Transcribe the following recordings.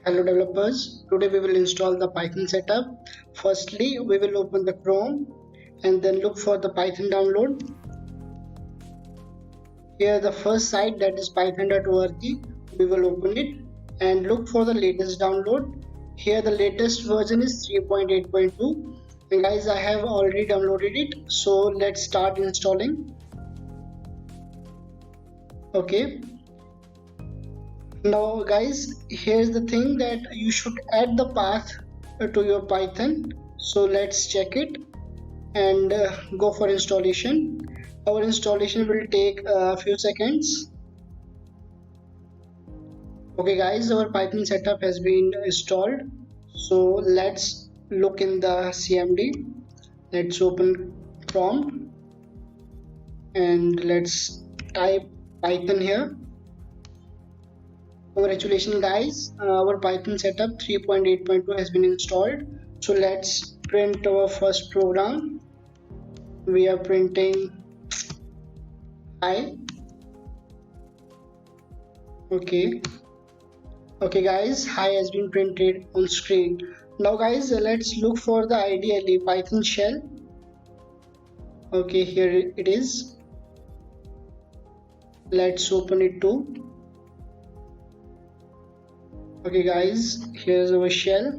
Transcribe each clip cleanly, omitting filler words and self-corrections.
Hello developers, today we will install the Python setup. Firstly, we will open the Chrome and then look for the Python download. Here the first site, that is python.org, we will open it and look for the latest download. Here the latest version is 3.8.2 and guys, I have already downloaded it, so let's start installing. Okay, now guys, here's the thing that you should add the path to your Python. So let's check it and go for installation. Our installation will take a few seconds. Okay guys, our Python setup has been installed. So let's look in the CMD. Let's open prompt and let's type Python here. Congratulations guys, our Python setup 3.8.2 has been installed. So let's print our first program. We are printing hi. Okay guys, hi has been printed on screen. Now guys, let's look for the ideally Python shell. Okay, here it is. Let's open it too. Okay guys, here's our shell.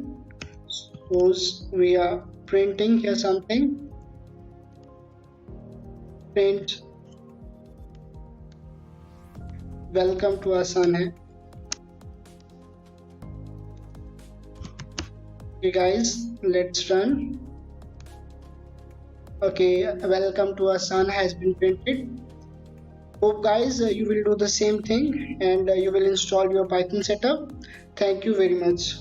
Suppose we are printing here something. Print welcome to Asan hai. Okay guys, let's run. Okay, welcome to Asan has been printed. Hope guys you will do the same thing and you will install your Python setup. Thank you very much.